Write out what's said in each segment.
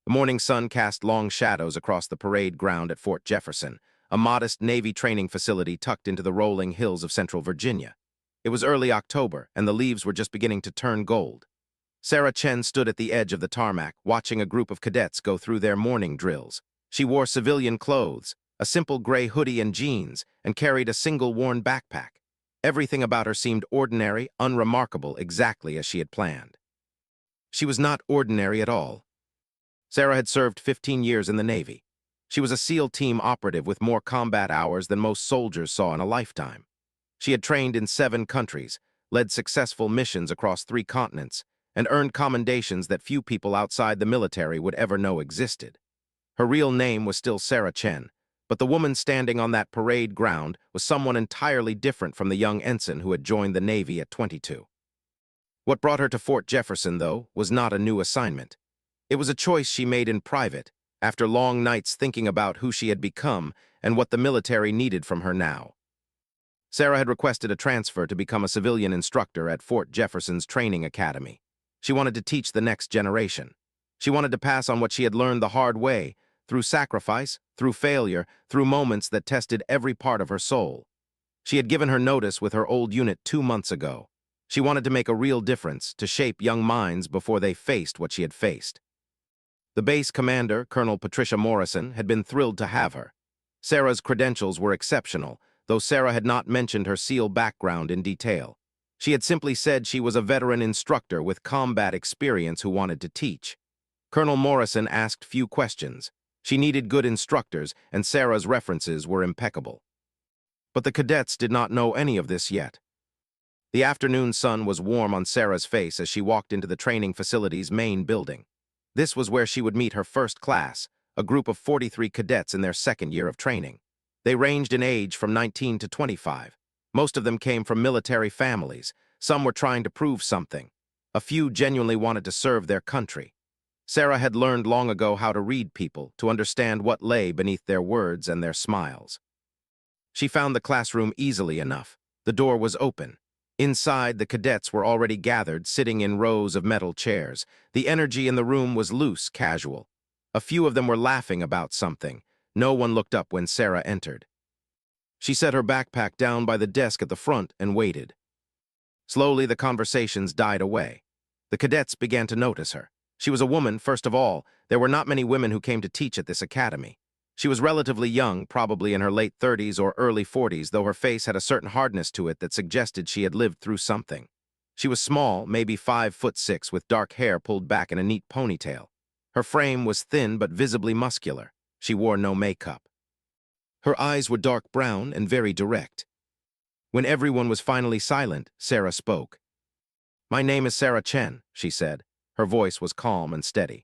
The morning sun cast long shadows across the parade ground at Fort Jefferson, a modest Navy training facility tucked into the rolling hills of central Virginia. It was early October, and the leaves were just beginning to turn gold. Sarah Chen stood at the edge of the tarmac, watching a group of cadets go through their morning drills. She wore civilian clothes, a simple gray hoodie and jeans, and carried a single worn backpack. Everything about her seemed ordinary, unremarkable, exactly as she had planned. She was not ordinary at all. Sarah had served 15 years in the Navy. She was a SEAL team operative with more combat hours than most soldiers saw in a lifetime. She had trained in 7 countries, led successful missions across 3 continents, and earned commendations that few people outside the military would ever know existed. Her real name was still Sarah Chen, but the woman standing on that parade ground was someone entirely different from the young ensign who had joined the Navy at 22. What brought her to Fort Jefferson, though, was not a new assignment. It was a choice she made in private, after long nights thinking about who she had become and what the military needed from her now. Sarah had requested a transfer to become a civilian instructor at Fort Jefferson's training academy. She wanted to teach the next generation. She wanted to pass on what she had learned the hard way, through sacrifice, through failure, through moments that tested every part of her soul. She had given her notice with her old unit 2 months ago. She wanted to make a real difference, to shape young minds before they faced what she had faced. The base commander, Colonel Patricia Morrison, had been thrilled to have her. Sarah's credentials were exceptional, though Sarah had not mentioned her SEAL background in detail. She had simply said she was a veteran instructor with combat experience who wanted to teach. Colonel Morrison asked few questions. She needed good instructors, and Sarah's references were impeccable. But the cadets did not know any of this yet. The afternoon sun was warm on Sarah's face as she walked into the training facility's main building. This was where she would meet her first class, a group of 43 cadets in their second year of training. They ranged in age from 19 to 25. Most of them came from military families. Some were trying to prove something. A few genuinely wanted to serve their country. Sarah had learned long ago how to read people, to understand what lay beneath their words and their smiles. She found the classroom easily enough. The door was open. Inside, the cadets were already gathered, sitting in rows of metal chairs. The energy in the room was loose, casual. A few of them were laughing about something. No one looked up when Sarah entered. She set her backpack down by the desk at the front and waited. Slowly, the conversations died away. The cadets began to notice her. She was a woman, first of all. There were not many women who came to teach at this academy. She was relatively young, probably in her late 30s or early 40s, though her face had a certain hardness to it that suggested she had lived through something. She was small, maybe 5'6", with dark hair pulled back in a neat ponytail. Her frame was thin but visibly muscular. She wore no makeup. Her eyes were dark brown and very direct. When everyone was finally silent, Sarah spoke. "My name is Sarah Chen," she said. Her voice was calm and steady.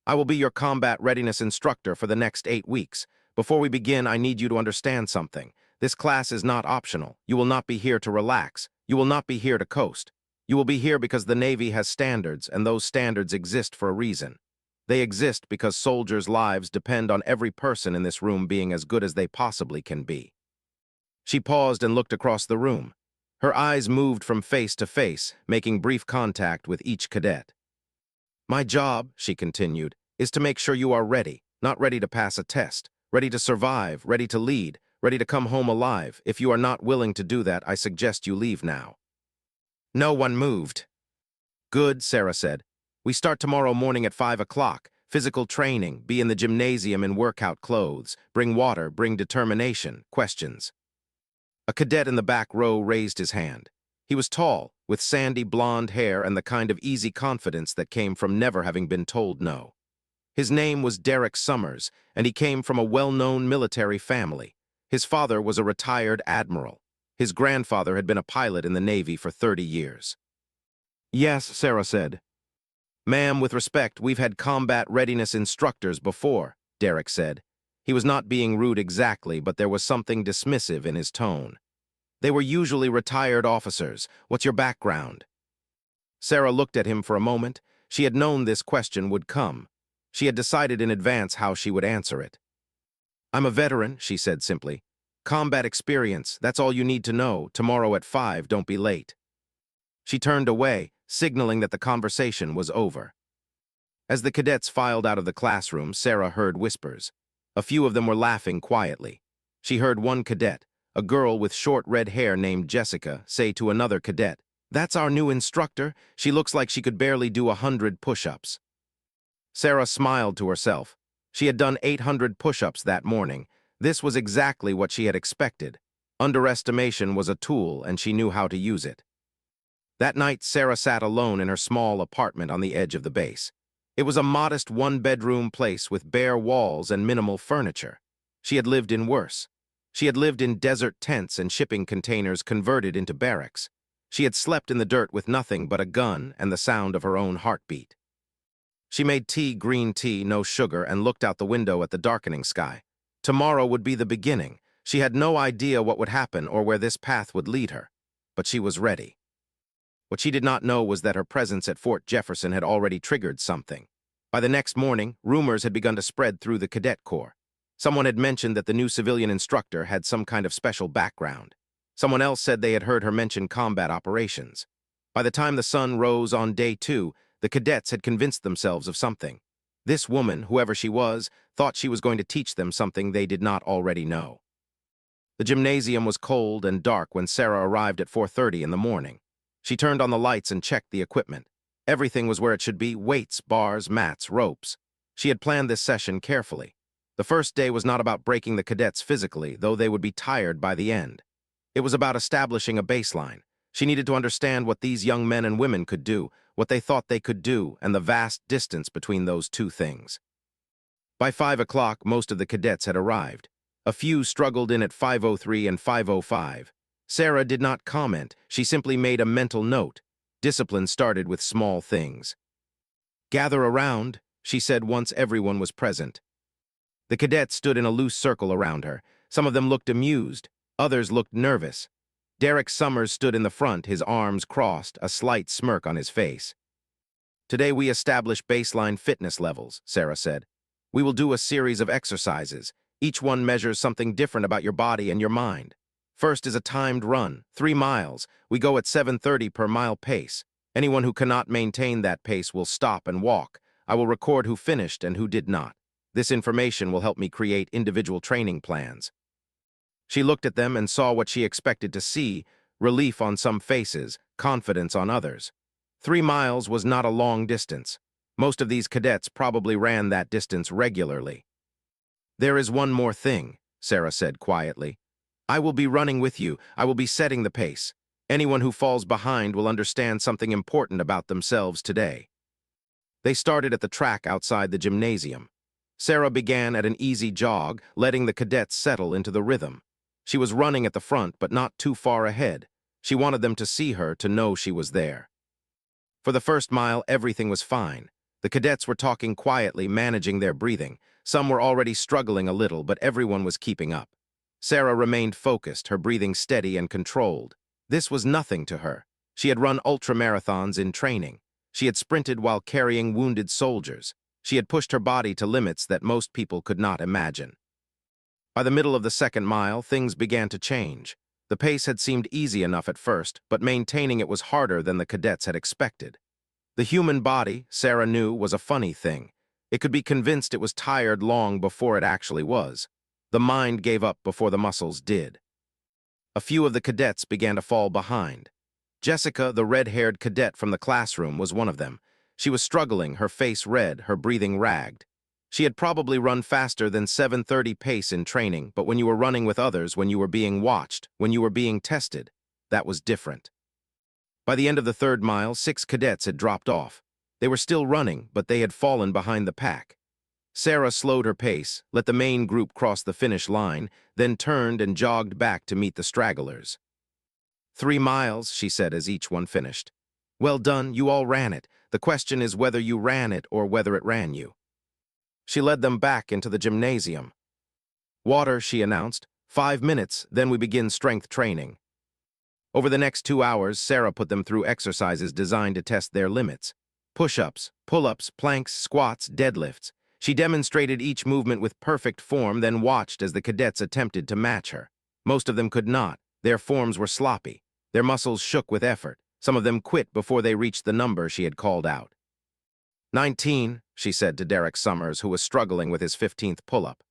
"I will be your combat readiness instructor for the next 8 weeks. Before we begin, I need you to understand something. This class is not optional. You will not be here to relax. You will not be here to coast. You will be here because the Navy has standards, and those standards exist for a reason. They exist because soldiers' lives depend on every person in this room being as good as they possibly can be." She paused and looked across the room. Her eyes moved from face to face, making brief contact with each cadet. "My job," she continued, "is to make sure you are ready, not ready to pass a test, ready to survive, ready to lead, ready to come home alive. If you are not willing to do that, I suggest you leave now." No one moved. "Good," Sarah said. "We start tomorrow morning at 5 o'clock. Physical training, be in the gymnasium in workout clothes, bring water, bring determination. Questions?" A cadet in the back row raised his hand. He was tall, with sandy blonde hair and the kind of easy confidence that came from never having been told no. His name was Derek Summers, and he came from a well-known military family. His father was a retired admiral. His grandfather had been a pilot in the Navy for 30 years. "Yes," Sarah said. "Ma'am, with respect, we've had combat readiness instructors before," Derek said. He was not being rude exactly, but there was something dismissive in his tone. "They were usually retired officers. What's your background?" Sarah looked at him for a moment. She had known this question would come. She had decided in advance how she would answer it. "I'm a veteran," she said simply. "Combat experience, that's all you need to know. Tomorrow at 5, don't be late." She turned away, signaling that the conversation was over. As the cadets filed out of the classroom, Sarah heard whispers. A few of them were laughing quietly. She heard one cadet, a girl with short red hair named Jessica, say to another cadet, "That's our new instructor. She looks like she could barely do 100 push-ups." Sarah smiled to herself. She had done 800 push-ups that morning. This was exactly what she had expected. Underestimation was a tool, and she knew how to use it. That night, Sarah sat alone in her small apartment on the edge of the base. It was a modest one-bedroom place with bare walls and minimal furniture. She had lived in worse. She had lived in desert tents and shipping containers converted into barracks. She had slept in the dirt with nothing but a gun and the sound of her own heartbeat. She made tea, green tea, no sugar, and looked out the window at the darkening sky. Tomorrow would be the beginning. She had no idea what would happen or where this path would lead her, but she was ready. What she did not know was that her presence at Fort Jefferson had already triggered something. By the next morning, rumors had begun to spread through the cadet corps. Someone had mentioned that the new civilian instructor had some kind of special background. Someone else said they had heard her mention combat operations. By the time the sun rose on day 2, the cadets had convinced themselves of something. This woman, whoever she was, thought she was going to teach them something they did not already know. The gymnasium was cold and dark when Sarah arrived at 4:30 in the morning. She turned on the lights and checked the equipment. Everything was where it should be: weights, bars, mats, ropes. She had planned this session carefully. The first day was not about breaking the cadets physically, though they would be tired by the end. It was about establishing a baseline. She needed to understand what these young men and women could do, what they thought they could do, and the vast distance between those two things. By 5 o'clock, most of the cadets had arrived. A few struggled in at 5:03 and 5:05. Sarah did not comment. She simply made a mental note. Discipline started with small things. "Gather around," she said once everyone was present. The cadets stood in a loose circle around her. Some of them looked amused. Others looked nervous. Derek Summers stood in the front, his arms crossed, a slight smirk on his face. "Today we establish baseline fitness levels," Sarah said. "We will do a series of exercises. Each one measures something different about your body and your mind. First is a timed run, 3 miles. We go at 7:30 per mile pace. Anyone who cannot maintain that pace will stop and walk. I will record who finished and who did not. This information will help me create individual training plans." She looked at them and saw what she expected to see: relief on some faces, confidence on others. 3 miles was not a long distance. Most of these cadets probably ran that distance regularly. "There is one more thing," Sarah said quietly. "I will be running with you. I will be setting the pace. Anyone who falls behind will understand something important about themselves today." They started at the track outside the gymnasium. Sarah began at an easy jog, letting the cadets settle into the rhythm. She was running at the front, but not too far ahead. She wanted them to see her, to know she was there. For the first mile, everything was fine. The cadets were talking quietly, managing their breathing. Some were already struggling a little, but everyone was keeping up. Sarah remained focused, her breathing steady and controlled. This was nothing to her. She had run ultramarathons in training. She had sprinted while carrying wounded soldiers. She had pushed her body to limits that most people could not imagine. By the middle of the second mile, things began to change. The pace had seemed easy enough at first, but maintaining it was harder than the cadets had expected. The human body, Sarah knew, was a funny thing. It could be convinced it was tired long before it actually was. The mind gave up before the muscles did. A few of the cadets began to fall behind. Jessica, the red-haired cadet from the classroom, was one of them. She was struggling, her face red, her breathing ragged. She had probably run faster than 7:30 pace in training, but when you were running with others, when you were being watched, when you were being tested, that was different. By the end of the third mile, 6 cadets had dropped off. They were still running, but they had fallen behind the pack. Sarah slowed her pace, let the main group cross the finish line, then turned and jogged back to meet the stragglers. 3 miles, she said as each one finished. "Well done, you all ran it. The question is whether you ran it or whether it ran you." She led them back into the gymnasium. "Water," she announced. 5 minutes, then we begin strength training." Over the next 2 hours, Sarah put them through exercises designed to test their limits. Push-ups, pull-ups, planks, squats, deadlifts. She demonstrated each movement with perfect form, then watched as the cadets attempted to match her. Most of them could not. Their forms were sloppy. Their muscles shook with effort. Some of them quit before they reached the number she had called out. 19, she said to Derek Summers, who was struggling with his 15th pull-up.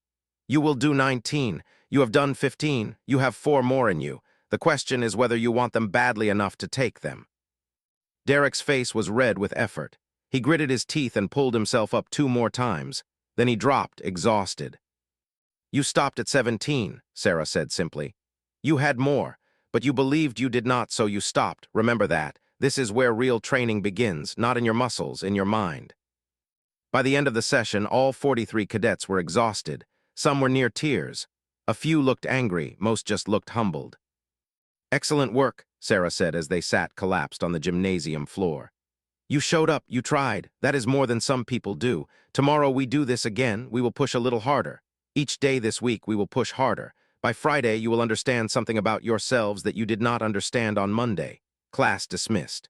You will do 19. You have done 15. You have 4 more in you. The question is whether you want them badly enough to take them. Derek's face was red with effort. He gritted his teeth and pulled himself up 2 more times. Then he dropped, exhausted. You stopped at 17, Sarah said simply. You had more, but you believed you did not, so you stopped. Remember that. This is where real training begins, not in your muscles, in your mind. By the end of the session, all 43 cadets were exhausted. Some were near tears. A few looked angry, most just looked humbled. Excellent work, Sarah said as they sat collapsed on the gymnasium floor. You showed up, you tried. That is more than some people do. Tomorrow we do this again, we will push a little harder. Each day this week we will push harder. By Friday you will understand something about yourselves that you did not understand on Monday. Class dismissed.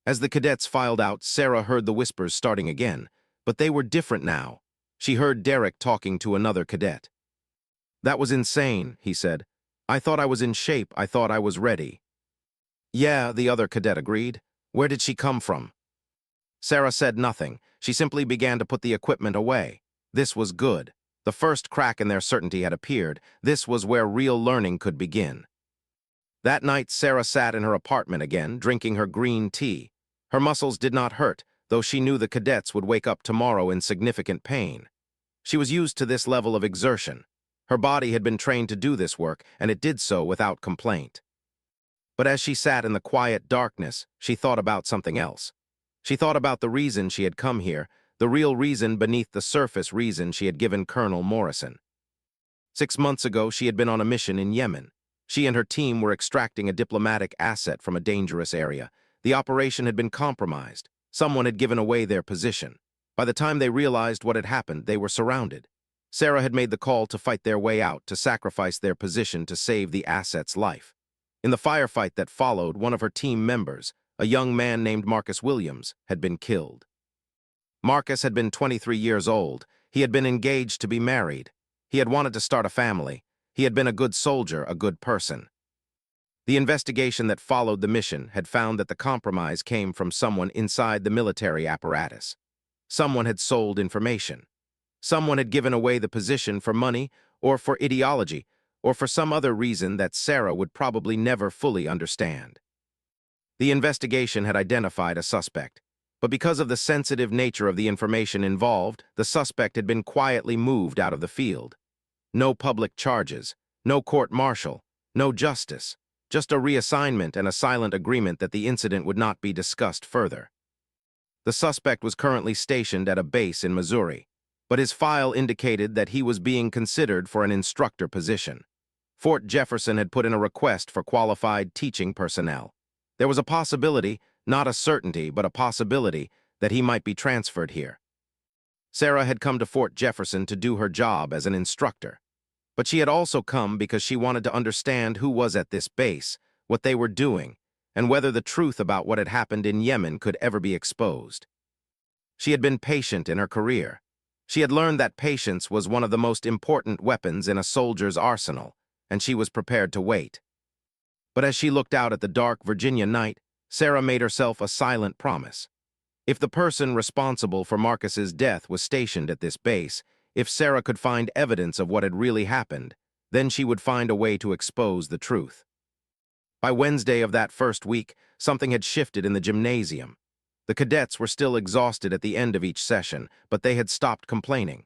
As the cadets filed out, Sarah heard the whispers starting again, but they were different now. She heard Derek talking to another cadet. That was insane, he said. I thought I was in shape, I thought I was ready. Yeah, the other cadet agreed. Where did she come from? Sarah said nothing. She simply began to put the equipment away. This was good. The first crack in their certainty had appeared. This was where real learning could begin. That night, Sarah sat in her apartment again, drinking her green tea. Her muscles did not hurt, though she knew the cadets would wake up tomorrow in significant pain. She was used to this level of exertion. Her body had been trained to do this work, and it did so without complaint. But as she sat in the quiet darkness, she thought about something else. She thought about the reason she had come here, the real reason beneath the surface reason she had given Colonel Morrison. 6 months ago, she had been on a mission in Yemen. She and her team were extracting a diplomatic asset from a dangerous area. The operation had been compromised. Someone had given away their position. By the time they realized what had happened, they were surrounded. Sarah had made the call to fight their way out, to sacrifice their position to save the asset's life. In the firefight that followed, one of her team members, a young man named Marcus Williams, had been killed. Marcus had been 23 years old. He had been engaged to be married. He had wanted to start a family. He had been a good soldier, a good person. The investigation that followed the mission had found that the compromise came from someone inside the military apparatus. Someone had sold information. Someone had given away the position for money or for ideology or for some other reason that Sarah would probably never fully understand. The investigation had identified a suspect, but because of the sensitive nature of the information involved, the suspect had been quietly moved out of the field. No public charges, no court-martial, no justice, just a reassignment and a silent agreement that the incident would not be discussed further. The suspect was currently stationed at a base in Missouri, but his file indicated that he was being considered for an instructor position. Fort Jefferson had put in a request for qualified teaching personnel. There was a possibility, not a certainty, but a possibility that he might be transferred here. Sarah had come to Fort Jefferson to do her job as an instructor, but she had also come because she wanted to understand who was at this base, what they were doing, and whether the truth about what had happened in Yemen could ever be exposed. She had been patient in her career. She had learned that patience was one of the most important weapons in a soldier's arsenal, and she was prepared to wait. But as she looked out at the dark Virginia night, Sarah made herself a silent promise. If the person responsible for Marcus's death was stationed at this base, if Sarah could find evidence of what had really happened, then she would find a way to expose the truth. By Wednesday of that first week, something had shifted in the gymnasium. The cadets were still exhausted at the end of each session, but they had stopped complaining.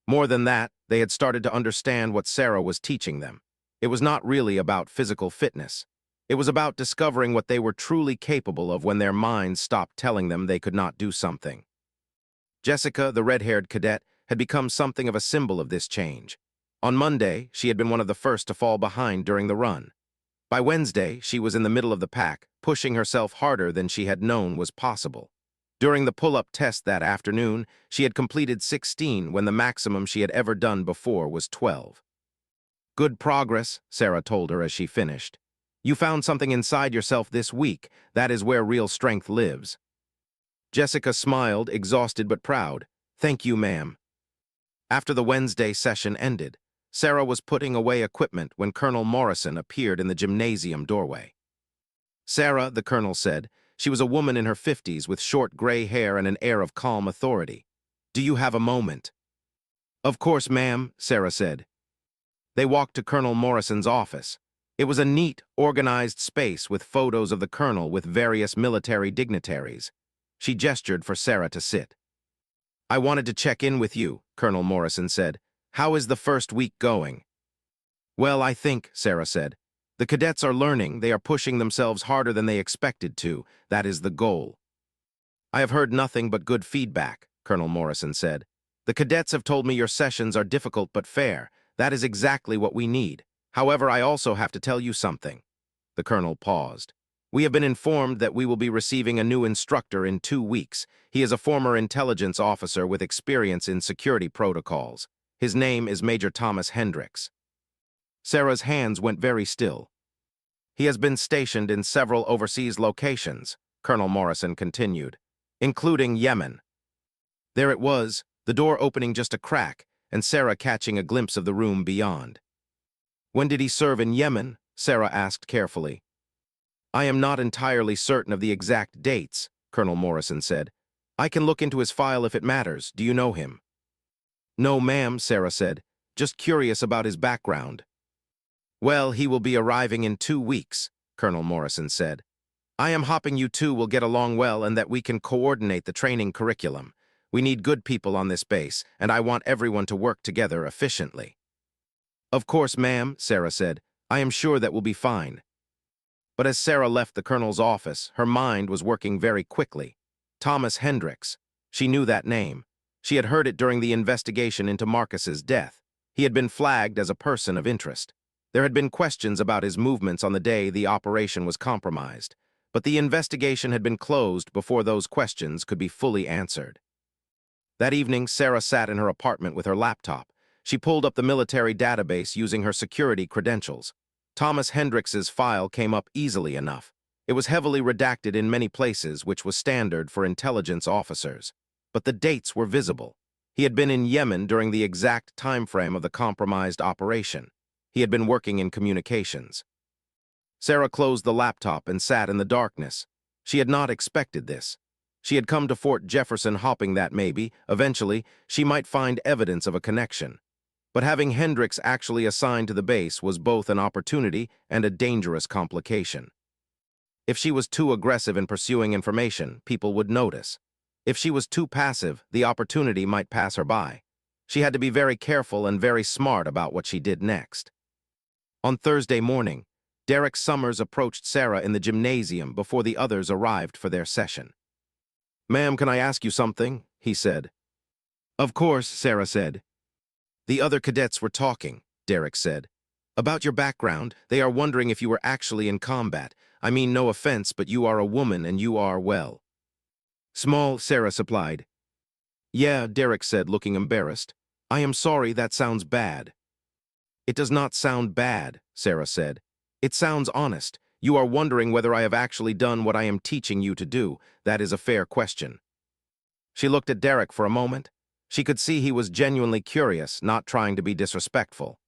More than that, they had started to understand what Sarah was teaching them. It was not really about physical fitness. It was about discovering what they were truly capable of when their minds stopped telling them they could not do something. Jessica, the red-haired cadet, had become something of a symbol of this change. On Monday, she had been one of the first to fall behind during the run. By Wednesday, she was in the middle of the pack, pushing herself harder than she had known was possible. During the pull-up test that afternoon, she had completed 16 when the maximum she had ever done before was 12. Good progress, Sarah told her as she finished. You found something inside yourself this week. That is where real strength lives. Jessica smiled, exhausted but proud. Thank you, ma'am. After the Wednesday session ended, Sarah was putting away equipment when Colonel Morrison appeared in the gymnasium doorway. Sarah, the colonel said, she was a woman in her 50s with short gray hair and an air of calm authority. Do you have a moment?" "Of course, ma'am," Sarah said. They walked to Colonel Morrison's office. It was a neat, organized space with photos of the colonel with various military dignitaries. She gestured for Sarah to sit. "I wanted to check in with you," Colonel Morrison said. "How is the first week going?" "Well, I think," Sarah said. "The cadets are learning, they are pushing themselves harder than they expected to. That is the goal." "I have heard nothing but good feedback," Colonel Morrison said. "The cadets have told me your sessions are difficult but fair. That is exactly what we need. However, I also have to tell you something." The colonel paused. "We have been informed that we will be receiving a new instructor in 2 weeks. He is a former intelligence officer with experience in security protocols. His name is Major Thomas Hendricks." Sarah's hands went very still. "He has been stationed in several overseas locations," Colonel Morrison continued, "including Yemen." There it was, the door opening just a crack, and Sarah catching a glimpse of the room beyond. "When did he serve in Yemen?" Sarah asked carefully. "I am not entirely certain of the exact dates," Colonel Morrison said. "I can look into his file if it matters. Do you know him?" "No, ma'am," Sarah said. "Just curious about his background." "Well, he will be arriving in 2 weeks," Colonel Morrison said. "I am hoping you two will get along well and that we can coordinate the training curriculum. We need good people on this base, and I want everyone to work together efficiently." "Of course, ma'am," Sarah said. "I am sure that will be fine." But as Sarah left the colonel's office, her mind was working very quickly. Thomas Hendricks. She knew that name. She had heard it during the investigation into Marcus's death. He had been flagged as a person of interest. There had been questions about his movements on the day the operation was compromised, but the investigation had been closed before those questions could be fully answered. That evening, Sarah sat in her apartment with her laptop. She pulled up the military database using her security credentials. Thomas Hendricks's file came up easily enough. It was heavily redacted in many places, which was standard for intelligence officers. But the dates were visible. He had been in Yemen during the exact time frame of the compromised operation. He had been working in communications. Sarah closed the laptop and sat in the darkness. She had not expected this. She had come to Fort Jefferson hoping that maybe, eventually, she might find evidence of a connection. But having Hendricks actually assigned to the base was both an opportunity and a dangerous complication. If she was too aggressive in pursuing information, people would notice. If she was too passive, the opportunity might pass her by. She had to be very careful and very smart about what she did next. On Thursday morning, Derek Summers approached Sarah in the gymnasium before the others arrived for their session. "Ma'am, can I ask you something?" he said. "Of course," Sarah said. "The other cadets were talking," Derek said. "About your background. They are wondering if you were actually in combat. I mean, no offense, but you are a woman and you are, well, small," Sarah supplied. "Yeah," Derek said, looking embarrassed. "I am sorry, that sounds bad." "It does not sound bad," Sarah said. "It sounds honest. You are wondering whether I have actually done what I am teaching you to do. That is a fair question." She looked at Derek for a moment. She could see he was genuinely curious, not trying to be disrespectful.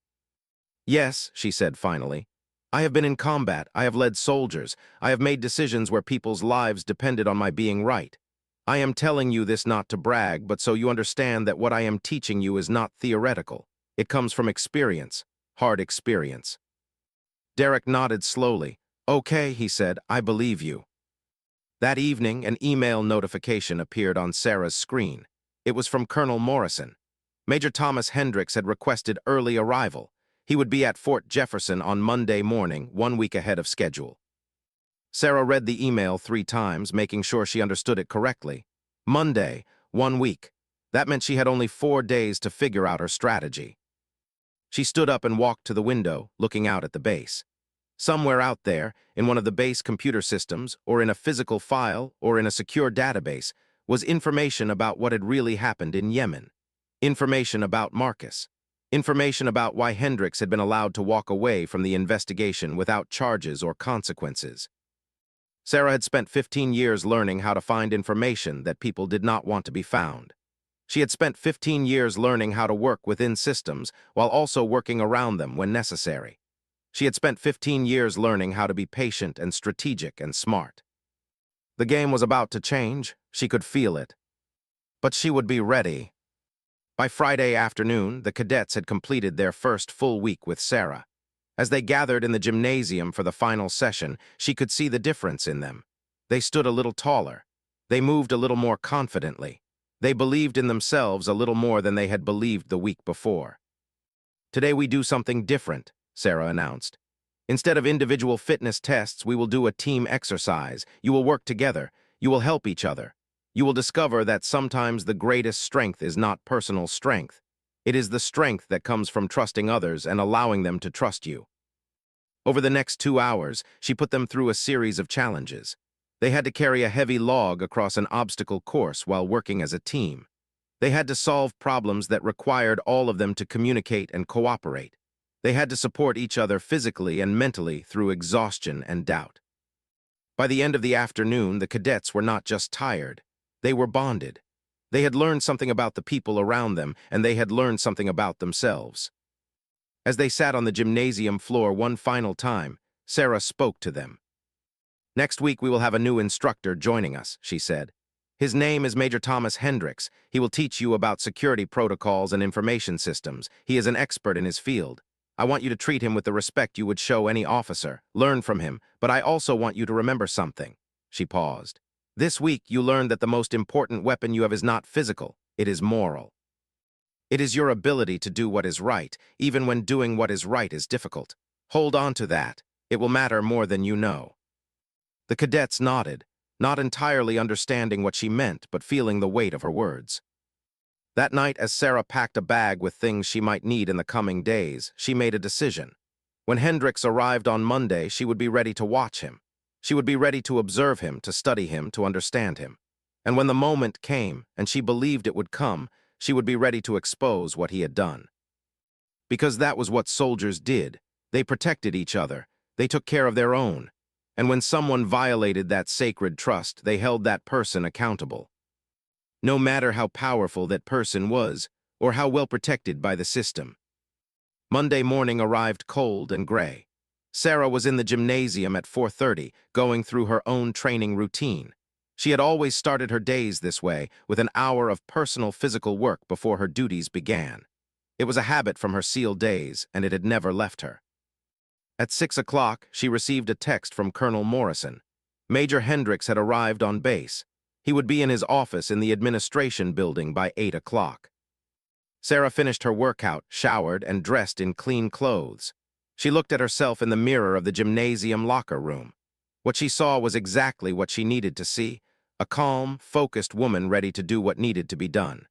"Yes," she said finally. "I have been in combat. I have led soldiers. I have made decisions where people's lives depended on my being right. I am telling you this not to brag, but so you understand that what I am teaching you is not theoretical. It comes from experience, hard experience." Derek nodded slowly. "Okay," he said, "I believe you." That evening, an email notification appeared on Sarah's screen. It was from Colonel Morrison. Major Thomas Hendricks had requested early arrival. He would be at Fort Jefferson on Monday morning, 1 week ahead of schedule. Sarah read the email 3 times, making sure she understood it correctly. Monday, 1 week. That meant she had only 4 days to figure out her strategy. She stood up and walked to the window, looking out at the base. Somewhere out there, in one of the base computer systems, or in a physical file, or in a secure database, was information about what had really happened in Yemen. Information about Marcus. Information about why Hendricks had been allowed to walk away from the investigation without charges or consequences. Sarah had spent 15 years learning how to find information that people did not want to be found. She had spent 15 years learning how to work within systems while also working around them when necessary. She had spent 15 years learning how to be patient and strategic and smart. The game was about to change. She could feel it. But she would be ready. By Friday afternoon, the cadets had completed their first full week with Sarah. As they gathered in the gymnasium for the final session, she could see the difference in them. They stood a little taller. They moved a little more confidently. They believed in themselves a little more than they had believed the week before. "Today we do something different," Sarah announced. "Instead of individual fitness tests, we will do a team exercise. You will work together. You will help each other. You will discover that sometimes the greatest strength is not personal strength. It is the strength that comes from trusting others and allowing them to trust you." Over the next 2 hours, she put them through a series of challenges. They had to carry a heavy log across an obstacle course while working as a team. They had to solve problems that required all of them to communicate and cooperate. They had to support each other physically and mentally through exhaustion and doubt. By the end of the afternoon, the cadets were not just tired. They were bonded. They had learned something about the people around them, and they had learned something about themselves. As they sat on the gymnasium floor one final time, Sarah spoke to them. "Next week we will have a new instructor joining us," she said. "His name is Major Thomas Hendricks. He will teach you about security protocols and information systems. He is an expert in his field. I want you to treat him with the respect you would show any officer. Learn from him, but I also want you to remember something." She paused. "This week you learned that the most important weapon you have is not physical, it is moral. It is your ability to do what is right, even when doing what is right is difficult. Hold on to that. It will matter more than you know." The cadets nodded, not entirely understanding what she meant, but feeling the weight of her words. That night, as Sarah packed a bag with things she might need in the coming days, she made a decision. When Hendricks arrived on Monday, she would be ready to watch him. She would be ready to observe him, to study him, to understand him. And when the moment came, and she believed it would come, she would be ready to expose what he had done. Because that was what soldiers did. They protected each other. They took care of their own. And when someone violated that sacred trust, they held that person accountable. No matter how powerful that person was, or how well protected by the system. Monday morning arrived cold and gray. Sarah was in the gymnasium at 4:30, going through her own training routine. She had always started her days this way, with an hour of personal physical work before her duties began. It was a habit from her SEAL days, and it had never left her. At 6 o'clock, she received a text from Colonel Morrison. Major Hendricks had arrived on base. He would be in his office in the administration building by 8 o'clock. Sarah finished her workout, showered, and dressed in clean clothes. She looked at herself in the mirror of the gymnasium locker room. What she saw was exactly what she needed to see, a calm, focused woman ready to do what needed to be done.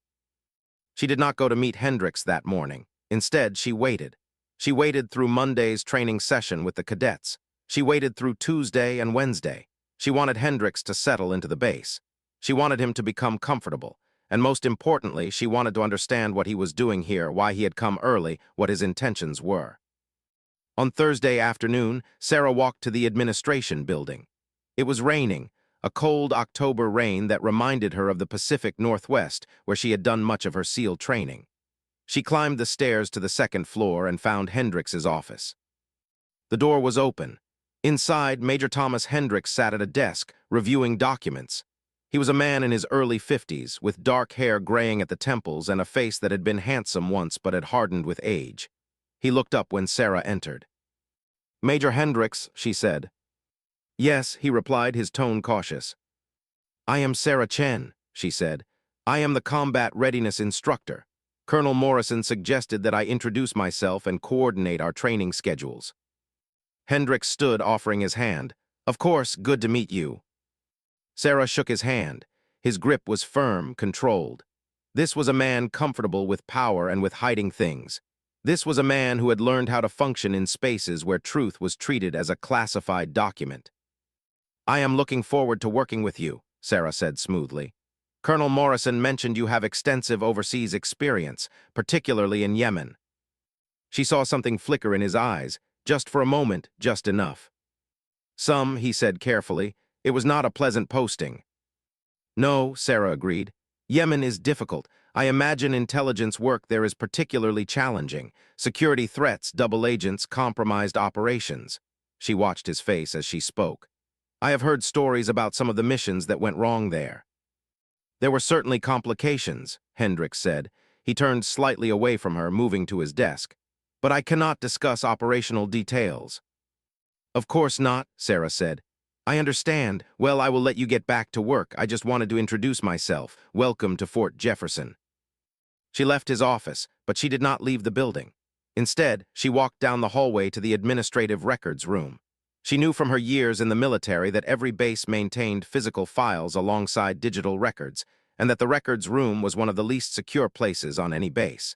She did not go to meet Hendricks that morning. Instead, she waited. She waited through Monday's training session with the cadets. She waited through Tuesday and Wednesday. She wanted Hendricks to settle into the base. She wanted him to become comfortable. And most importantly, she wanted to understand what he was doing here, why he had come early, what his intentions were. On Thursday afternoon, Sarah walked to the administration building. It was raining, a cold October rain that reminded her of the Pacific Northwest, where she had done much of her SEAL training. She climbed the stairs to the second floor and found Hendricks' office. The door was open. Inside, Major Thomas Hendricks sat at a desk, reviewing documents. He was a man in his early 50s, with dark hair graying at the temples and a face that had been handsome once but had hardened with age. He looked up when Sarah entered. "Major Hendricks," she said. "Yes," he replied, his tone cautious. "I am Sarah Chen," she said. "I am the combat readiness instructor. Colonel Morrison suggested that I introduce myself and coordinate our training schedules." Hendricks stood, offering his hand. "Of course, good to meet you." Sarah shook his hand. His grip was firm, controlled. This was a man comfortable with power and with hiding things. This was a man who had learned how to function in spaces where truth was treated as a classified document. "I am looking forward to working with you," Sarah said smoothly. "Colonel Morrison mentioned you have extensive overseas experience, particularly in Yemen." She saw something flicker in his eyes, just for a moment, just enough. "Some," he said carefully. "It was not a pleasant posting." "No," Sarah agreed. "Yemen is difficult. I imagine intelligence work there is particularly challenging. Security threats, double agents, compromised operations." She watched his face as she spoke. "I have heard stories about some of the missions that went wrong there." "There were certainly complications," Hendricks said. He turned slightly away from her, moving to his desk. "But I cannot discuss operational details." "Of course not," Sarah said. "I understand. Well, I will let you get back to work. I just wanted to introduce myself. Welcome to Fort Jefferson." She left his office, but she did not leave the building. Instead, she walked down the hallway to the administrative records room. She knew from her years in the military that every base maintained physical files alongside digital records, and that the records room was one of the least secure places on any base.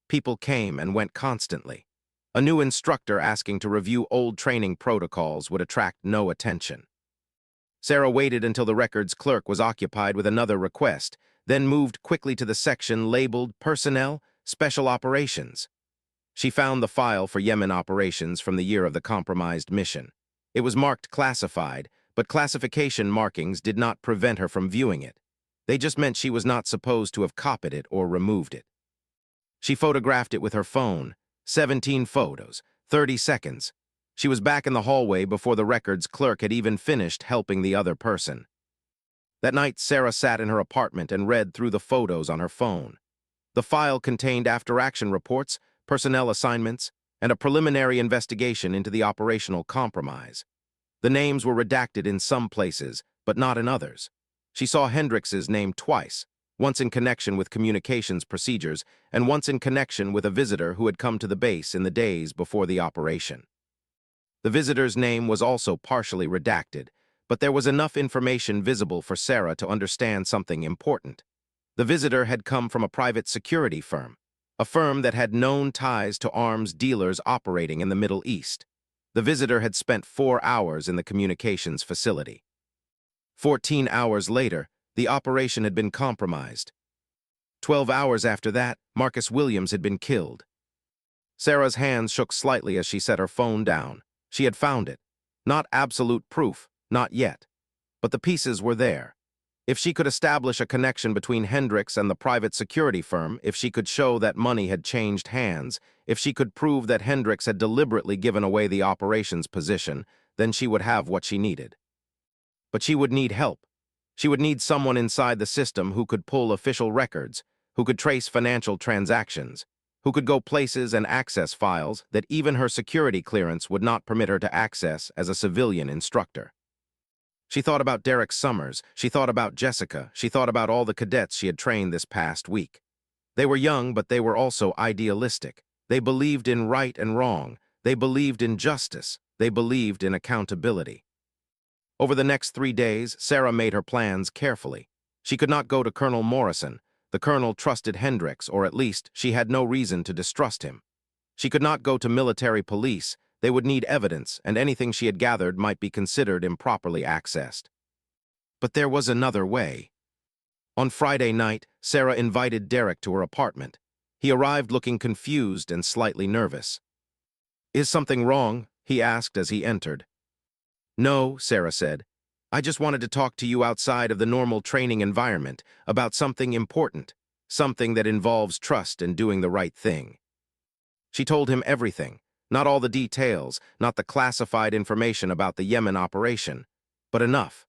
People came and went constantly. A new instructor asking to review old training protocols would attract no attention. Sarah waited until the records clerk was occupied with another request, then moved quickly to the section labeled Personnel, Special Operations. She found the file for Yemen operations from the year of the compromised mission. It was marked classified, but classification markings did not prevent her from viewing it. They just meant she was not supposed to have copied it or removed it. She photographed it with her phone. 17 photos, 30 seconds. She was back in the hallway before the records clerk had even finished helping the other person. That night, Sarah sat in her apartment and read through the photos on her phone. The file contained after-action reports, personnel assignments, and a preliminary investigation into the operational compromise. The names were redacted in some places, but not in others. She saw Hendrix's name twice, once in connection with communications procedures and once in connection with a visitor who had come to the base in the days before the operation. The visitor's name was also partially redacted, but there was enough information visible for Sarah to understand something important. The visitor had come from a private security firm, a firm that had known ties to arms dealers operating in the Middle East. The visitor had spent 4 hours in the communications facility. 14 hours later, the operation had been compromised. 12 hours after that, Marcus Williams had been killed. Sarah's hands shook slightly as she set her phone down. She had found it. Not absolute proof, not yet. But the pieces were there. If she could establish a connection between Hendrix and the private security firm, if she could show that money had changed hands, if she could prove that Hendrix had deliberately given away the operations position, then she would have what she needed. But she would need help. She would need someone inside the system who could pull official records, who could trace financial transactions, who could go places and access files that even her security clearance would not permit her to access as a civilian instructor. She thought about Derek Summers, she thought about Jessica, she thought about all the cadets she had trained this past week. They were young, but they were also idealistic. They believed in right and wrong. They believed in justice. They believed in accountability. Over the next 3 days, Sarah made her plans carefully. She could not go to Colonel Morrison. The colonel trusted Hendrix, or at least she had no reason to distrust him. She could not go to military police. They would need evidence, and anything she had gathered might be considered improperly accessed. But there was another way. On Friday night, Sarah invited Derek to her apartment. He arrived looking confused and slightly nervous. "Is something wrong?" he asked as he entered. "No," Sarah said. "I just wanted to talk to you outside of the normal training environment about something important, something that involves trust and doing the right thing." She told him everything. Not all the details, not the classified information about the Yemen operation, but enough.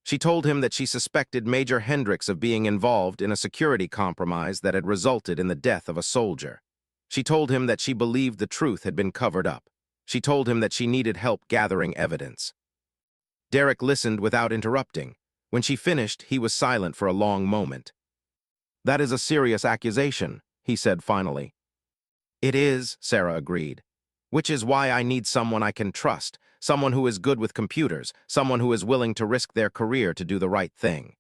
She told him that she suspected Major Hendrix of being involved in a security compromise that had resulted in the death of a soldier. She told him that she believed the truth had been covered up. She told him that she needed help gathering evidence. Derek listened without interrupting. When she finished, he was silent for a long moment. "That is a serious accusation," he said finally. "It is," Sarah agreed. "Which is why I need someone I can trust, someone who is good with computers, someone who is willing to risk their career to do the right thing."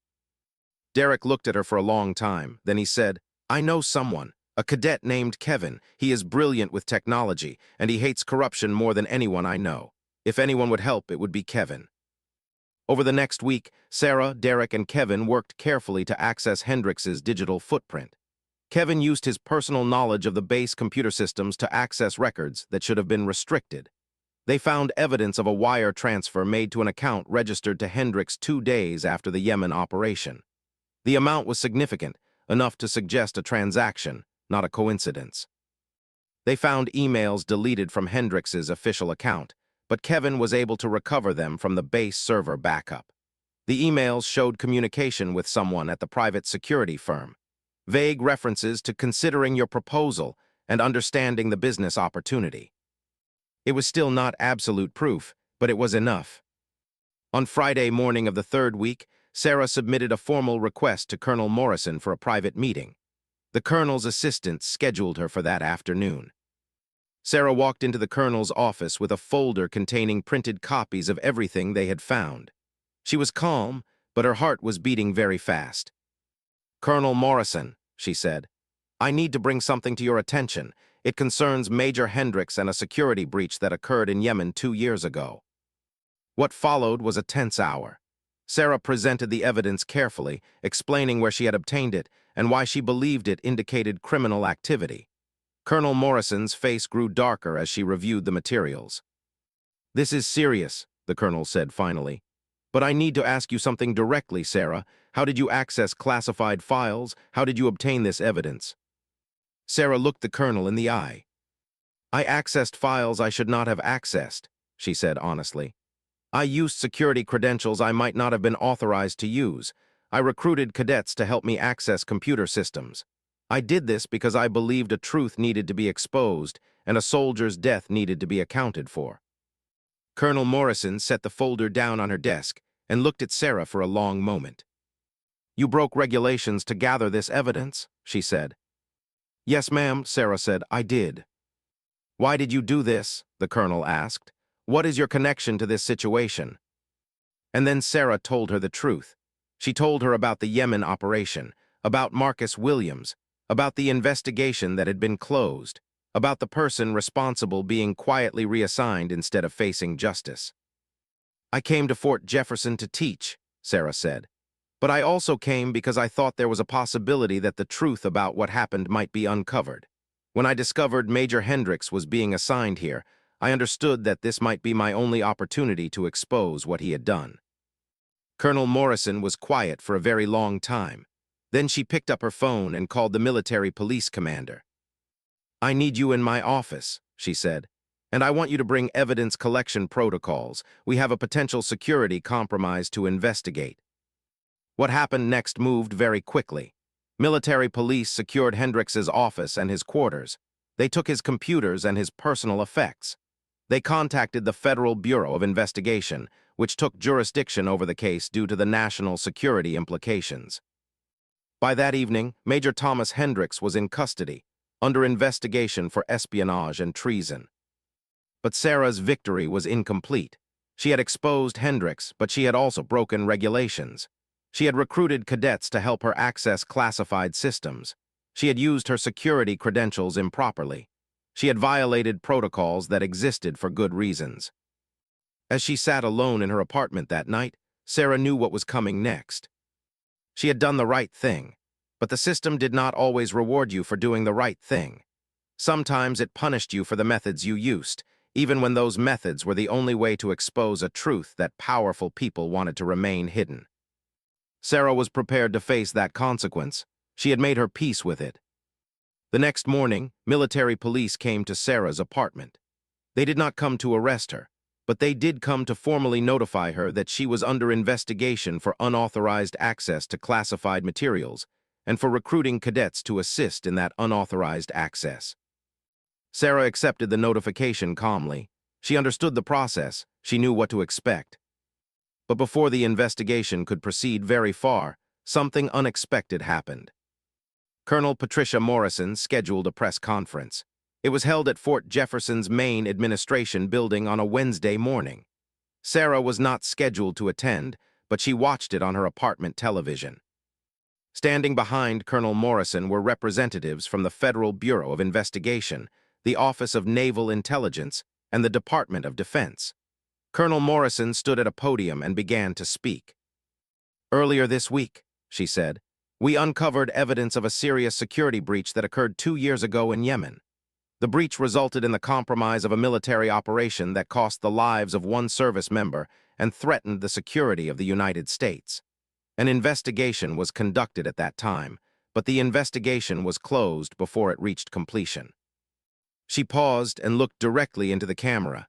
Derek looked at her for a long time. Then he said, "I know someone, a cadet named Kevin. He is brilliant with technology, and he hates corruption more than anyone I know. If anyone would help, it would be Kevin." Over the next week, Sarah, Derek, and Kevin worked carefully to access Hendrix's digital footprint. Kevin used his personal knowledge of the base computer systems to access records that should have been restricted. They found evidence of a wire transfer made to an account registered to Hendrix 2 days after the Yemen operation. The amount was significant, enough to suggest a transaction, not a coincidence. They found emails deleted from Hendrix's official account, but Kevin was able to recover them from the base server backup. The emails showed communication with someone at the private security firm. vague references to considering your proposal and understanding the business opportunity. It was still not absolute proof, but it was enough. On Friday morning of the third week, Sarah submitted a formal request to Colonel Morrison for a private meeting. The colonel's assistant scheduled her for that afternoon. Sarah walked into the colonel's office with a folder containing printed copies of everything they had found. She was calm, but her heart was beating very fast. "Colonel Morrison," she said, "I need to bring something to your attention. It concerns Major Hendricks and a security breach that occurred in Yemen 2 years ago." What followed was a tense hour. Sarah presented the evidence carefully, explaining where she had obtained it and why she believed it indicated criminal activity. Colonel Morrison's face grew darker as she reviewed the materials. "This is serious," the colonel said finally. "But I need to ask you something directly, Sarah. How did you access classified files? How did you obtain this evidence?" Sarah looked the colonel in the eye. "I accessed files I should not have accessed," she said honestly. "I used security credentials I might not have been authorized to use. I recruited cadets to help me access computer systems. I did this because I believed a truth needed to be exposed and a soldier's death needed to be accounted for." Colonel Morrison set the folder down on her desk and looked at Sarah for a long moment. "You broke regulations to gather this evidence," she said. "Yes, ma'am," Sarah said, "I did." "Why did you do this?" the colonel asked. "What is your connection to this situation?" And then Sarah told her the truth. She told her about the Yemen operation, about Marcus Williams, about the investigation that had been closed, about the person responsible being quietly reassigned instead of facing justice. "I came to Fort Jefferson to teach," Sarah said. "But I also came because I thought there was a possibility that the truth about what happened might be uncovered. When I discovered Major Hendricks was being assigned here, I understood that this might be my only opportunity to expose what he had done." Colonel Morrison was quiet for a very long time. Then she picked up her phone and called the military police commander. "I need you in my office," she said, "and I want you to bring evidence collection protocols. We have a potential security compromise to investigate." What happened next moved very quickly. Military police secured Hendricks's office and his quarters. They took his computers and his personal effects. They contacted the Federal Bureau of Investigation, which took jurisdiction over the case due to the national security implications. By that evening, Major Thomas Hendricks was in custody, under investigation for espionage and treason. But Sarah's victory was incomplete. She had exposed Hendricks, but she had also broken regulations. She had recruited cadets to help her access classified systems. She had used her security credentials improperly. She had violated protocols that existed for good reasons. As she sat alone in her apartment that night, Sarah knew what was coming next. She had done the right thing, but the system did not always reward you for doing the right thing. Sometimes it punished you for the methods you used, even when those methods were the only way to expose a truth that powerful people wanted to remain hidden. Sarah was prepared to face that consequence. She had made her peace with it. The next morning, military police came to Sarah's apartment. They did not come to arrest her, but they did come to formally notify her that she was under investigation for unauthorized access to classified materials and for recruiting cadets to assist in that unauthorized access. Sarah accepted the notification calmly. She understood the process. She knew what to expect. But before the investigation could proceed very far, something unexpected happened. Colonel Patricia Morrison scheduled a press conference. It was held at Fort Jefferson's main administration building on a Wednesday morning. Sarah was not scheduled to attend, but she watched it on her apartment television. Standing behind Colonel Morrison were representatives from the Federal Bureau of Investigation, the Office of Naval Intelligence, and the Department of Defense. Colonel Morrison stood at a podium and began to speak. "Earlier this week," she said, "we uncovered evidence of a serious security breach that occurred 2 years ago in Yemen. The breach resulted in the compromise of a military operation that cost the lives of one service member and threatened the security of the United States. An investigation was conducted at that time, but the investigation was closed before it reached completion." She paused and looked directly into the camera.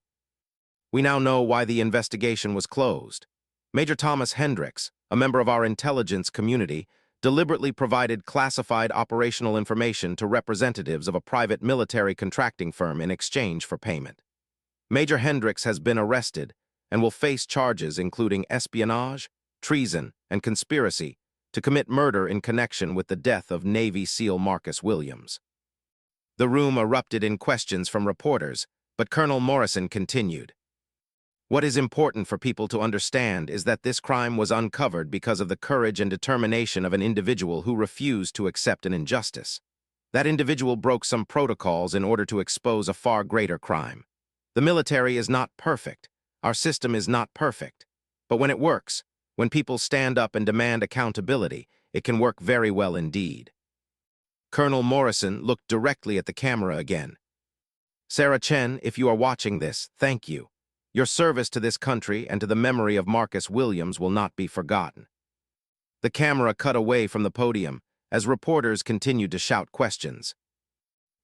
"We now know why the investigation was closed. Major Thomas Hendricks, a member of our intelligence community, deliberately provided classified operational information to representatives of a private military contracting firm in exchange for payment. Major Hendricks has been arrested and will face charges including espionage, treason, and conspiracy to commit murder in connection with the death of Navy SEAL Marcus Williams. The room erupted in questions from reporters, but Colonel Morrison continued. What is important for people to understand is that this crime was uncovered because of the courage and determination of an individual who refused to accept an injustice. That individual broke some protocols in order to expose a far greater crime. The military is not perfect. Our system is not perfect. But when it works, when people stand up and demand accountability, it can work very well indeed. Colonel Morrison looked directly at the camera again. Sarah Chen, if you are watching this, thank you. Your service to this country and to the memory of Marcus Williams will not be forgotten. The camera cut away from the podium as reporters continued to shout questions.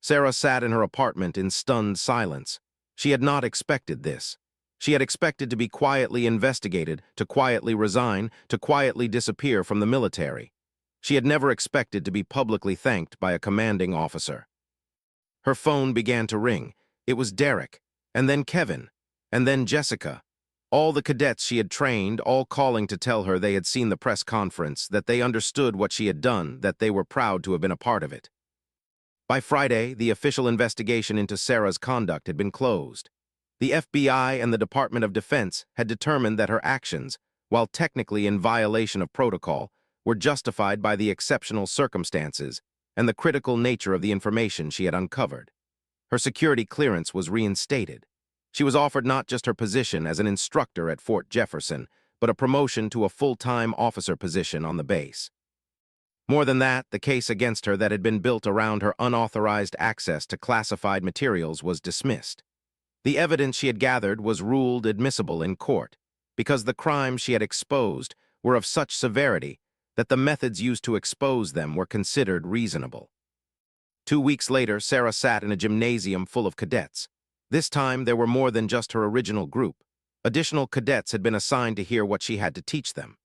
Sarah sat in her apartment in stunned silence. She had not expected this. She had expected to be quietly investigated, to quietly resign, to quietly disappear from the military. She had never expected to be publicly thanked by a commanding officer. Her phone began to ring. It was Derek, and then Kevin, and then Jessica. All the cadets she had trained, all calling to tell her they had seen the press conference, that they understood what she had done, that they were proud to have been a part of it. By Friday, the official investigation into Sarah's conduct had been closed. The FBI and the Department of Defense had determined that her actions, while technically in violation of protocol, were justified by the exceptional circumstances and the critical nature of the information she had uncovered. Her security clearance was reinstated. She was offered not just her position as an instructor at Fort Jefferson, but a promotion to a full-time officer position on the base. More than that, the case against her that had been built around her unauthorized access to classified materials was dismissed. The evidence she had gathered was ruled admissible in court, because the crimes she had exposed were of such severity that the methods used to expose them were considered reasonable. 2 weeks later, Sarah sat in a gymnasium full of cadets. This time, there were more than just her original group. Additional cadets had been assigned to hear what she had to teach them.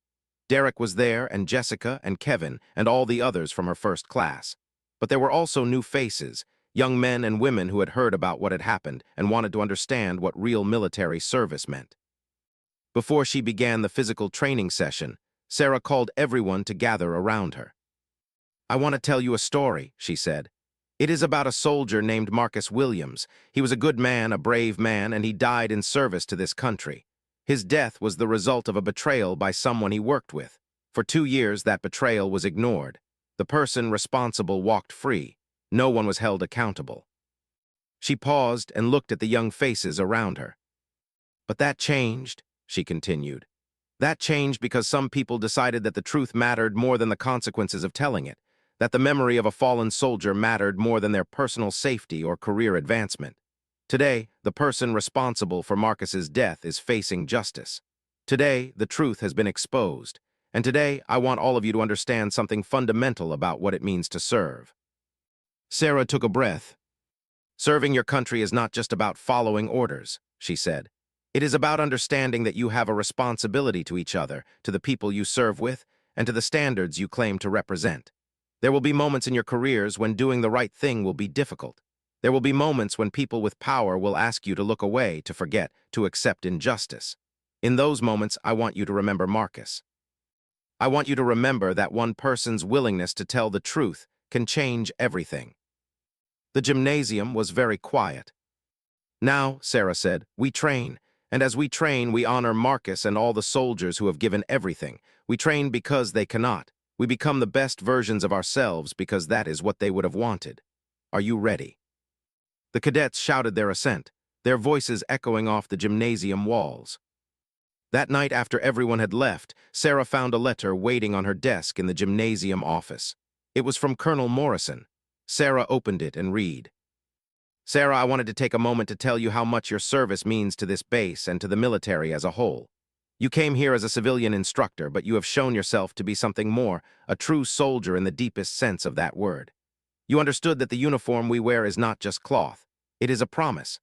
Derek was there, and Jessica, and Kevin, and all the others from her first class. But there were also new faces, young men and women who had heard about what had happened and wanted to understand what real military service meant. Before she began the physical training session, Sarah called everyone to gather around her. "I want to tell you a story," she said. "It is about a soldier named Marcus Williams. He was a good man, a brave man, and he died in service to this country. His death was the result of a betrayal by someone he worked with. For 2 years, that betrayal was ignored. The person responsible walked free. No one was held accountable." She paused and looked at the young faces around her. "But that changed," she continued. "That changed because some people decided that the truth mattered more than the consequences of telling it, that the memory of a fallen soldier mattered more than their personal safety or career advancement. Today, the person responsible for Marcus's death is facing justice. Today, the truth has been exposed. And today, I want all of you to understand something fundamental about what it means to serve." Sarah took a breath. "Serving your country is not just about following orders," she said. "It is about understanding that you have a responsibility to each other, to the people you serve with, and to the standards you claim to represent. There will be moments in your careers when doing the right thing will be difficult. There will be moments when people with power will ask you to look away, to forget, to accept injustice. In those moments, I want you to remember Marcus. I want you to remember that one person's willingness to tell the truth can change everything." The gymnasium was very quiet. "Now," Sarah said, "we train. And as we train, we honor Marcus and all the soldiers who have given everything. We train because they cannot. We become the best versions of ourselves because that is what they would have wanted. Are you ready?" The cadets shouted their assent, their voices echoing off the gymnasium walls. That night, after everyone had left, Sarah found a letter waiting on her desk in the gymnasium office. It was from Colonel Morrison. Sarah opened it and read. "Sarah, I wanted to take a moment to tell you how much your service means to this base and to the military as a whole. You came here as a civilian instructor, but you have shown yourself to be something more, a true soldier in the deepest sense of that word. You understood that the uniform we wear is not just cloth. It is a promise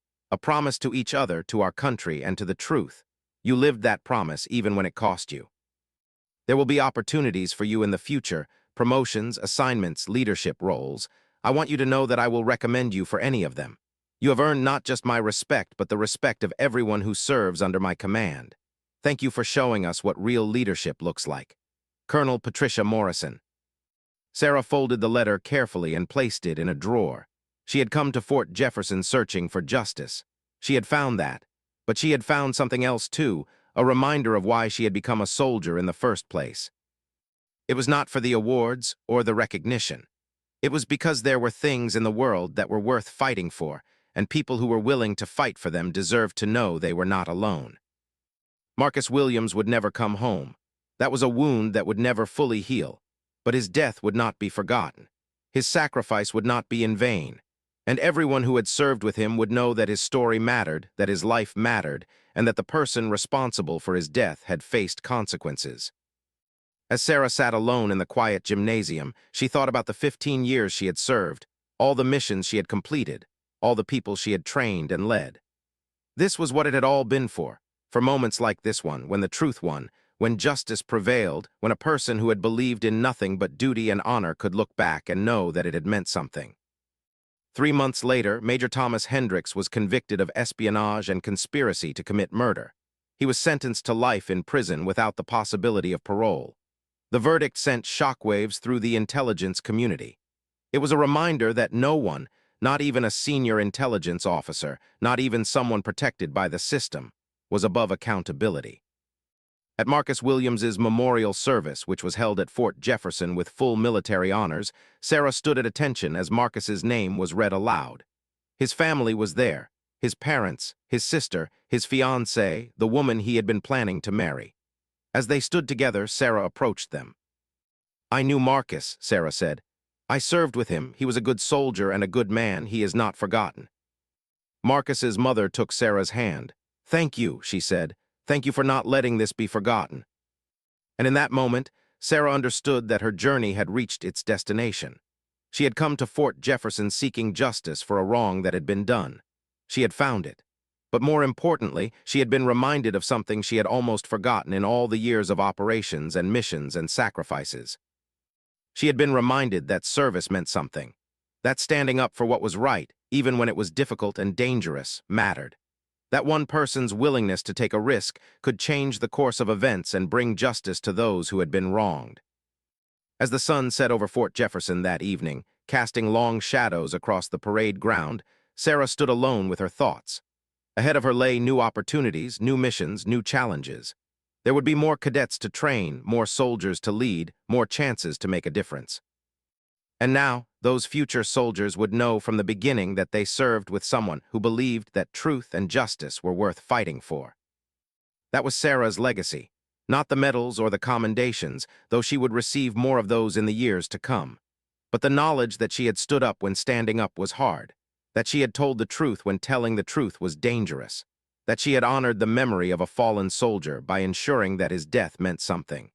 to each other, to our country, and to the truth. You lived that promise even when it cost you. There will be opportunities for you in the future, promotions, assignments, leadership roles, I want you to know that I will recommend you for any of them. You have earned not just my respect, but the respect of everyone who serves under my command. Thank you for showing us what real leadership looks like. Colonel Patricia Morrison. Sarah folded the letter carefully and placed it in a drawer. She had come to Fort Jefferson searching for justice. She had found that. But she had found something else too, a reminder of why she had become a soldier in the first place. It was not for the awards or the recognition. It was because there were things in the world that were worth fighting for, and people who were willing to fight for them deserved to know they were not alone. Marcus Williams would never come home. That was a wound that would never fully heal. But his death would not be forgotten. His sacrifice would not be in vain. And everyone who had served with him would know that his story mattered, that his life mattered, and that the person responsible for his death had faced consequences. As Sarah sat alone in the quiet gymnasium, she thought about the 15 years she had served, all the missions she had completed, all the people she had trained and led. This was what it had all been for moments like this one, when the truth won, when justice prevailed, when a person who had believed in nothing but duty and honor could look back and know that it had meant something. 3 months later, Major Thomas Hendricks was convicted of espionage and conspiracy to commit murder. He was sentenced to life in prison without the possibility of parole. The verdict sent shockwaves through the intelligence community. It was a reminder that no one, not even a senior intelligence officer, not even someone protected by the system, was above accountability. At Marcus Williams's memorial service, which was held at Fort Jefferson with full military honors, Sarah stood at attention as Marcus's name was read aloud. His family was there, his parents, his sister, his fiancée, the woman he had been planning to marry. As they stood together, Sarah approached them. "I knew Marcus," Sarah said. "I served with him. He was a good soldier and a good man. He is not forgotten." Marcus's mother took Sarah's hand. "Thank you," she said. "Thank you for not letting this be forgotten." And in that moment, Sarah understood that her journey had reached its destination. She had come to Fort Jefferson seeking justice for a wrong that had been done. She had found it. But more importantly, she had been reminded of something she had almost forgotten in all the years of operations and missions and sacrifices. She had been reminded that service meant something, that standing up for what was right, even when it was difficult and dangerous, mattered. That one person's willingness to take a risk could change the course of events and bring justice to those who had been wronged. As the sun set over Fort Jefferson that evening, casting long shadows across the parade ground, Sarah stood alone with her thoughts. Ahead of her lay new opportunities, new missions, new challenges. There would be more cadets to train, more soldiers to lead, more chances to make a difference. And now, those future soldiers would know from the beginning that they served with someone who believed that truth and justice were worth fighting for. That was Sarah's legacy, not the medals or the commendations, though she would receive more of those in the years to come, but the knowledge that she had stood up when standing up was hard, that she had told the truth when telling the truth was dangerous, that she had honored the memory of a fallen soldier by ensuring that his death meant something.